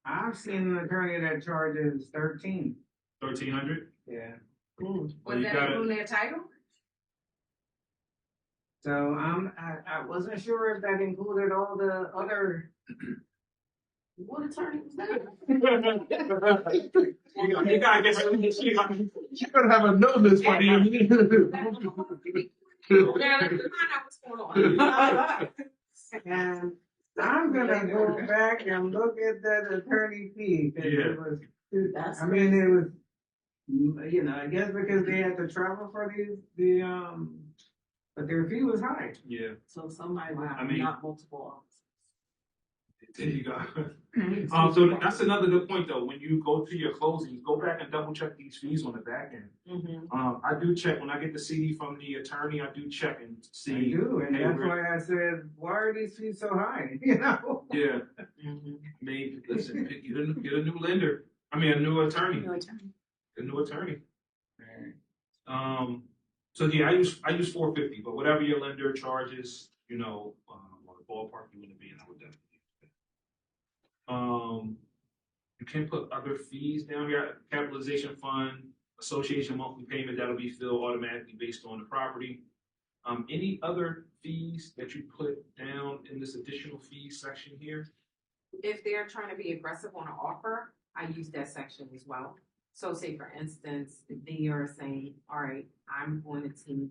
I've seen an attorney that charges 13. 1,300. Yeah. Well, Was you that gotta, including their title? So I wasn't sure if that included all the other. what attorney was that? you gotta get some. You're gonna have a know this by the end. Yeah, find out what's going on. And I'm gonna go back and look at that attorney fee. 'Cause Yeah. it was, That's I mean, it was, I guess because they had to travel for the but their fee was high. Yeah, So somebody Wow. with I mean- not multiple officers. there you go. Mhm. So that's another good point though. When you go to your closings, go back and double check these fees on the back end. Mm-hmm. I do check when I get the CD from the attorney. I do check and I see. do, and hey, that's where- why I said, why are these fees so high? You know? Yeah, Mm-hmm. maybe listen. Get a new lender. I mean, a new attorney. No attorney. A new attorney. So yeah, I use 450, but whatever your lender charges, you know, or the ballpark you want to be in, I would definitely use that. You can put other fees down here, capitalization fund, association monthly payment, that'll be filled automatically based on the property. Any other fees that you put down in this additional fees section here? If they're trying to be aggressive on an offer, I use that section as well. So say for instance, if they are saying, all right, I'm going to take,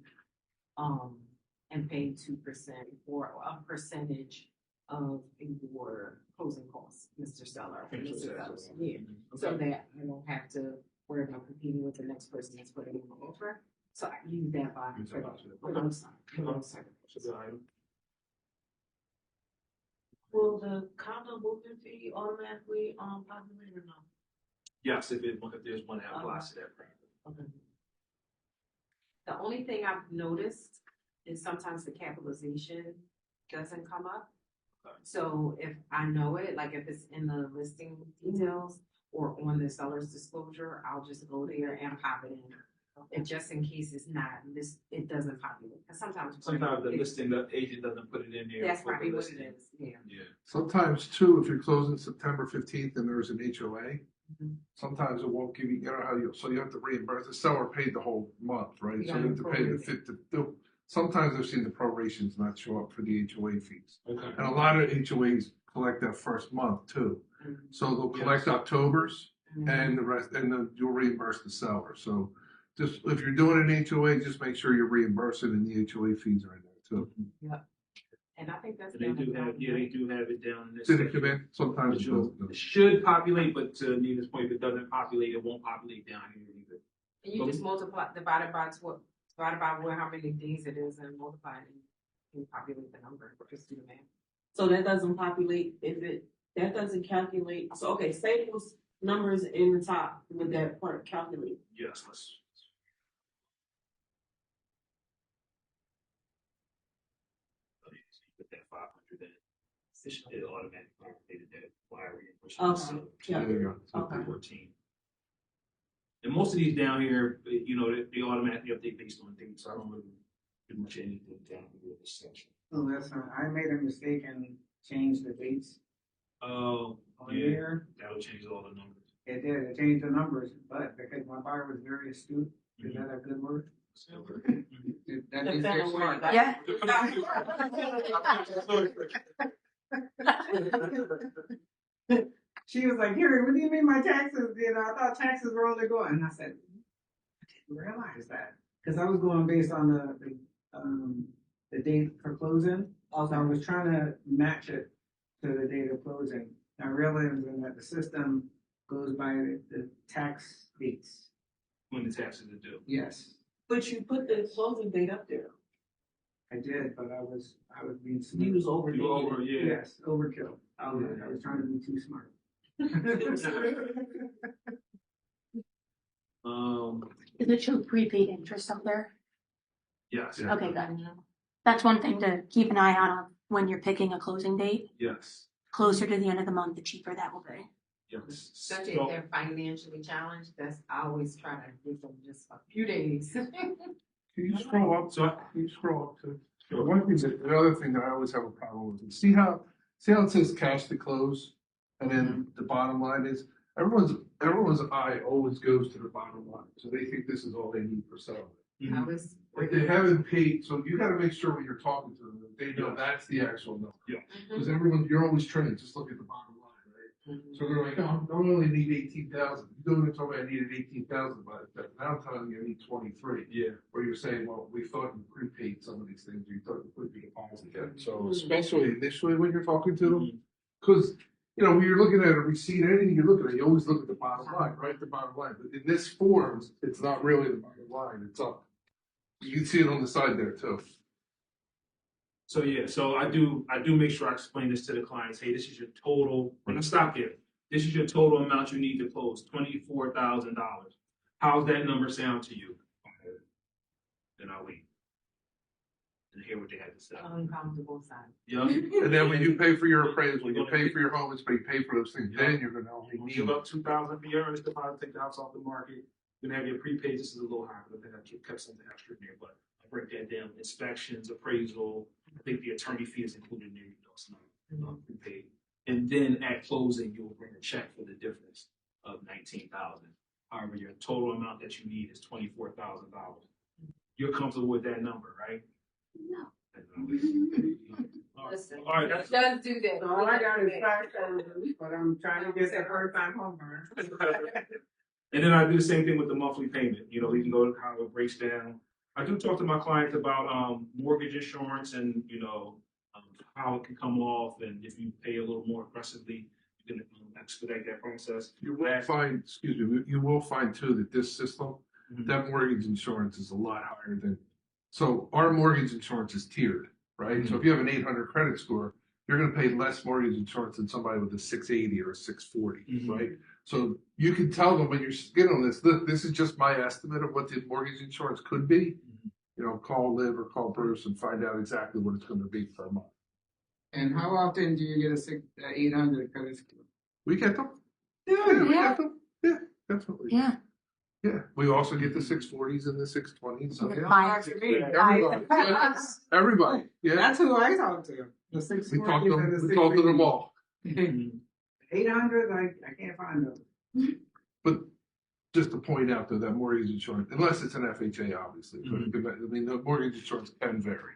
and pay 2% or a percentage of your closing costs, Mr. Seller, or Mr. Sellers, yeah. So Okay. that I don't have to worry about competing with the next person that's putting in the offer. So I use that by, Use that by- for those, for those That's a good item. Will the condo moving fee automatically populate or no? Yes, if there's one that applies to that property. Okay. The only thing I've noticed is sometimes the capitalization doesn't come up. Okay. So if I know it, like if it's in the listing details or on the seller's disclosure, I'll just go there and pop it in. And just in case it's not, it doesn't populate, because sometimes. Sometimes the listing, the agent doesn't put it in there. That's for the probably what it listing. is, yeah. Yeah. Sometimes too, if you're closing September 15th and there's an HOA, Mhm. sometimes it won't give you, you know how you, so you have to reimburse, the seller paid the whole month, right? You So you have to gotta pay the prorate fifth, sometimes I've seen the prorations not show up for the HOA fees. Okay. And a lot of HOAs collect that first month too. Mhm. So they'll collect October's Mhm. and the rest, and then you'll reimburse the seller. So just, if you're doing an HOA, just make sure you're reimbursing and the HOA fees are in there too. And I think that's. They do have, yeah, they do have it down in this. Did it section. come in? Sometimes it It doesn't. should populate, but to Nina's point, if it doesn't populate, it won't populate down here either. And you just multiply, divide it by how many days it is and multiply it and populate the number, just do the math. So that doesn't populate, that doesn't calculate, so okay, say those numbers in the top, would that part calculate? Yes, let's. Put that 500 in. It automatically populated that wire reimbursement. Okay, yeah. There you go. Okay. 14. And most of these down here, you know, they automatically update based on dates, so I don't really do much anything down here in this section. Listen, I made a mistake and changed the dates Oh, on yeah, here. that'll change all the numbers. It did, it changed the numbers, but because my buyer was very astute, is that a good word? That means they're Depending on where you smart. got- Yeah. She was like, Harry, what do you mean my taxes? You know, I thought taxes were only going, and I said, I didn't realize that. Cause I was going based on the date for closing. Also, I was trying to match it to the date of closing. I realized that the system goes by the tax dates. When the taxes are due. Yes, But you put the closing date up there, I did, but I was being you smart. was over You over, yeah. Yes, overkill. I was trying to be too smart. Does it show prepaid interest up there? Yes. Yeah. Okay, good. That's one thing to keep an eye on when you're picking a closing date. Yes. Closer to the end of the month, the cheaper that will be. Yes. Especially if they're financially challenged, I always try to give them just a few days. Can you scroll up? So, Can you scroll up to? One thing the other thing that I always have a problem with is see how it says cash to close, and then the bottom line is everyone's eye always goes to the bottom line, so they think this is all they need for settlement. I was. If they haven't paid, so you got to make sure when you're talking to them that they know that's the actual number. Because you're always trained, just look at the bottom line, right? So they're like, oh, I only need 18,000. You go to tell me I needed 18,000, but now I'm telling you I need 23. yeah. Or you're saying, well, we thought you prepaid some of these things, you thought you put the deposit in. So especially initially when you're talking to them, because you know when you're looking at a receipt, anything you're looking at, you always look at the bottom line, right? The bottom line. But in this form, it's not really the bottom line. It's up. You can see it on the side there too. So yeah, so I do make sure I explain this to the clients. Hey, this is your total. And I stop there. This is your total amount you need to close, $24,000. How's that number sound to you? Then I'll wait and hear what they have to say. Uncomfortable sign. Yeah. And then when you pay for your appraisal, you pay for your home inspection, you pay for those things, then you're gonna only You need. give up $2,000 for your earnest deposit, take the house off the market. You're gonna have your prepaid. This is a little higher, but then I kept something extra in there. But I break that down: inspections, appraisal. I think the attorney fee is included in there. It's not prepaid. And then at closing, you'll bring a check for the difference of $19,000. However, your total amount that you need is $24,000. You're comfortable with that number, right? No. All right. Listen, All right, that's- it does do that. So all I got is $5,000, but I'm trying to get the first time homeowner. And then I do the same thing with the monthly payment. You know, we can go to how it breaks down. I do talk to my clients about mortgage insurance and, you know, how it can come off, and if you pay a little more aggressively, you can expedite that process. You will find, excuse me, you will find too that this system, that mortgage insurance is a lot higher than, so our mortgage insurance is tiered, right? So if you have an 800 credit score, you're gonna pay less mortgage insurance than somebody with a 680 or a 640, right? So you can tell them when you're getting on this, look, this is just my estimate of what the mortgage insurance could be. You know, call Liv or call Bruce and find out exactly what it's gonna be per month. And how often do you get a 800 credit score? We get them. Yeah, we get them. Yeah, definitely. Yeah. Yeah, we also get the 640s and the 620s. So yeah. Five. Everybody. Everybody. Yeah. That's who I talk to. The 640s We talked to and the them, we talked to them 680s. all. 800, I can't find those. But just to point out though, that mortgage insurance, unless it's an FHA, obviously, but I mean, the mortgage insurance can vary.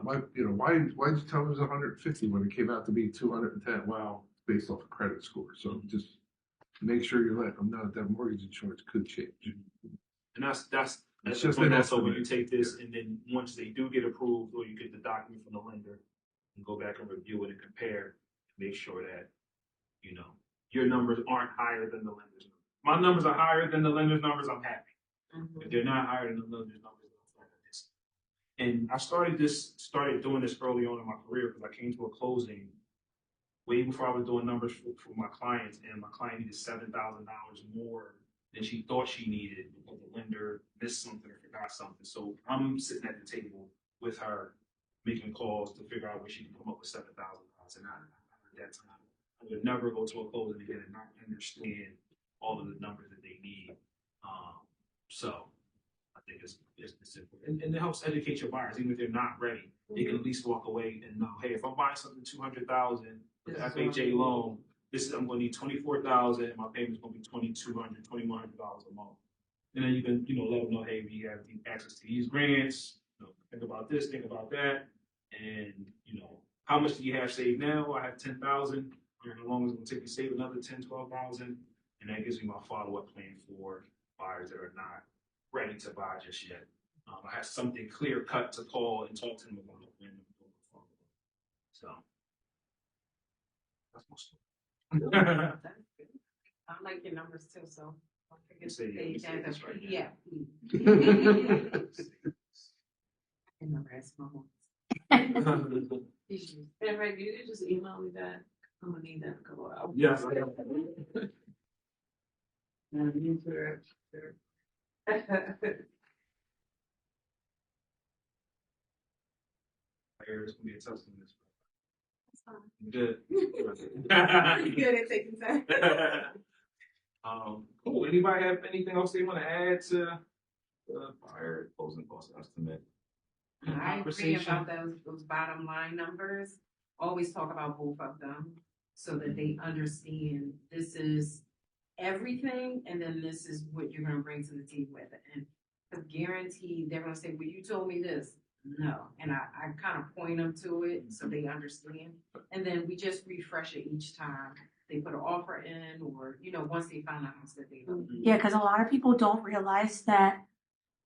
Why did you tell me it was 150 when it came out to be 210? Wow, based off a credit score. So just make sure you let them know that mortgage insurance could change. And that's It's the just point an also when you estimate. take this, and then once they do get approved, or you get the document from the lender, and go back and review it and compare, make sure that, you know, your numbers aren't higher than the lender's numbers. My numbers are higher than the lender's numbers, I'm happy. If they're not higher than the lender's numbers, I'm not this. And I started doing this early on in my career because I came to a closing way before I was doing numbers for my clients, and my client needed $7,000 more than she thought she needed because the lender missed something or forgot something. So I'm sitting at the table with her, making calls to figure out where she can come up with $7,000. And at that time, I would never go to a closing again and not understand all of the numbers that they need. So I think it's important. And it helps educate your buyers, even if they're not ready. They can at least walk away and know, hey, if I'm buying something $200,000 with the FHA loan, I'm going to need $24,000, and my payment's going to be $2,200, $2,100 a month. And then you can, let them know, hey, we have access to these grants. Think about this, think about that, and how much do you have saved now? I have 10,000. How long is it going to take to save another 10, 12,000? And that gives me my follow-up plan for buyers that are not ready to buy just yet. I have something clear cut to call and talk to them about when I'm going forward. So that's my story. That's good. I like your numbers too, so don't forget Say, to yeah, pay you say that this right PDF. I can never ask my mom. And Ray, you just email me that. I'm gonna need that in a couple of hours. Yes. It's gonna be a tough one. That's fine. Good. Pretty good at taking time. Cool. Anybody have anything else they want to add to the buyer closing cost estimate? I agree about those bottom line numbers. Always talk about both of them so that they understand this is everything, and then this is what you're gonna bring to the table with it. And I guarantee they're gonna say, well, you told me this. No. And I kind of point them to it so they understand. And then we just refresh it each time they put an offer in, or, once they find a house that they love. Yeah, because a lot of people don't realize that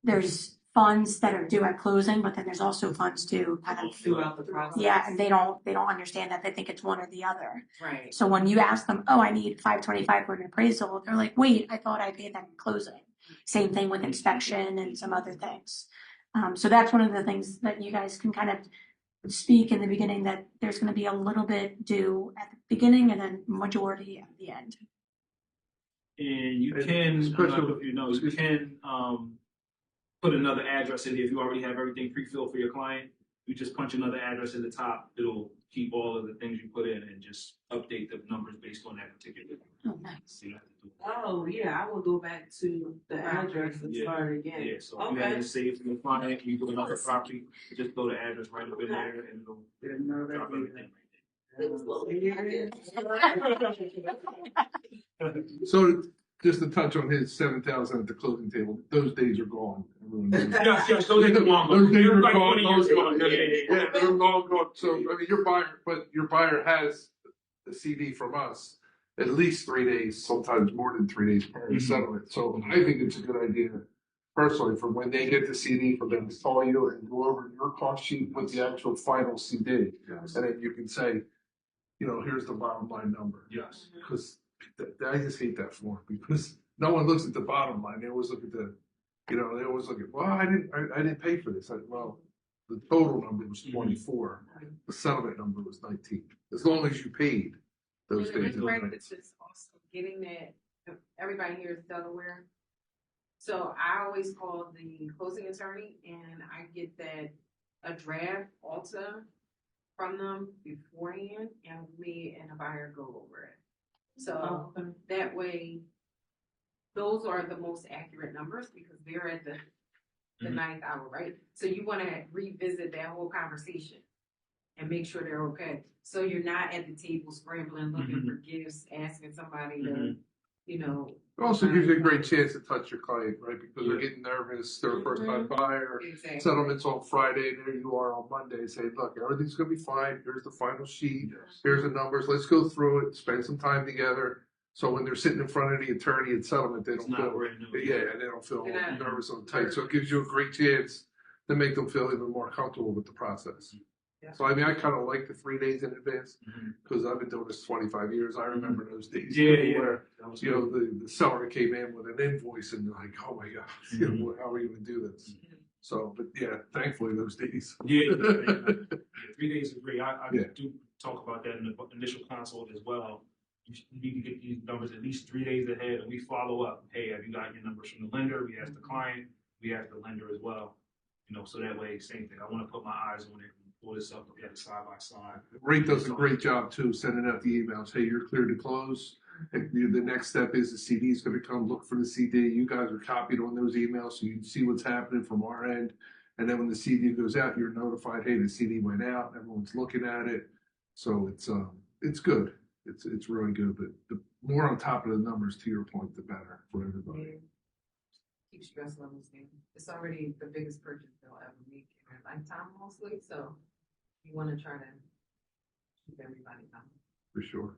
there's funds that are due at closing, but then there's also funds due kind of Throughout the process. Yeah, and they don't understand that. They think it's one or the other. Right. So when you ask them, oh, I need $525 for an appraisal, they're like, wait, I thought I paid that in closing. Same thing with inspection and some other things. So that's one of the things that you guys can kind of speak in the beginning that there's gonna be a little bit due at the beginning and then majority at the end. And you And can, I'm not special- sure if you know, you can, put another address in there. If you already have everything pre-filled for your client, you just punch another address in the top. It'll keep all of the things you put in and just update the numbers based on that particular. Oh, nice. So you have to do it. Oh, yeah, I will go back to the address and Yeah. start again. Yeah, so if you have Okay. it saved for your client, you do another property, just throw the address right up in there and it'll Didn't know that drop either. everything It was little. So just to touch on his 7,000 at the closing table, those days are gone. Everyone knows. right there. Yes, those days are long gone. Those days are Like gone. 20 years ago. Yeah, they're long gone. So, I mean, your buyer has the CD from us at least 3 days, sometimes more than 3 days prior to Mhm. settlement. So I think it's a good idea, personally, for when they get the CD, for them to call you and go over your cost sheet with the actual final CD. Yes. And then you can say, you know, here's the bottom line number. Yes. Because I just hate that form, because no one looks at the bottom line. They always look at they always look at, well, I didn't pay for this. Well, the total number was 24. The settlement number was 19. As long as you paid those And the days. best practice is also getting that, everybody here is Delaware. So I always call the closing attorney and I get a draft alta from them beforehand and me and a buyer go over it. So that way, those are the most accurate numbers because they're at the Mhm. ninth hour, right? So you wanna revisit that whole conversation and make sure they're okay. So you're not at the table scrambling, looking for gifts, asking somebody to, you know. It also gives you a great chance to touch your client, right? Because they're Yeah. getting nervous, they're a first time buyer. Exactly. Settlement's on Friday, and there you are on Monday saying, look, everything's gonna be fine. Here's the final sheet. Yes. Here's the numbers. Let's go through it, spend some time together. So when they're sitting in front of the attorney at settlement, they It's don't not feel, brand new. yeah, they don't feel They're not- nervous or tight. So it gives you a great chance to make them feel even more comfortable with the process. Yeah. So I mean, I kind of like the 3 days in advance Mhm. because I've been doing this 25 years. I remember those days. Yeah, Where, That was you know, good. the seller came in with an invoice and you're like, oh my God, you know, how are we going to do this? So, but yeah, thankfully those days. Yeah, 3 days is great. I Yeah. do talk about that in the initial consult as well. You need to get these numbers at least 3 days ahead, and we follow up. Hey, have you got your numbers from the lender? We ask the client, we ask the lender as well. You know, so that way, same thing. I want to put my eyes on it and pull this up, look at it side by side. Ray does a great job too, sending out the emails. Hey, you're clear to close. And the next step is the CD is going to come look for the CD. You guys are copied on those emails so you can see what's happening from our end. And then when the CD goes out, you're notified, hey, the CD went out. Everyone's looking at it. So it's good. It's really good. But the more on top of the numbers, to your point, the better for everybody. Keep stress levels down. It's already the biggest purchase they'll ever make in their lifetime mostly, so you wanna try to keep everybody down. For sure.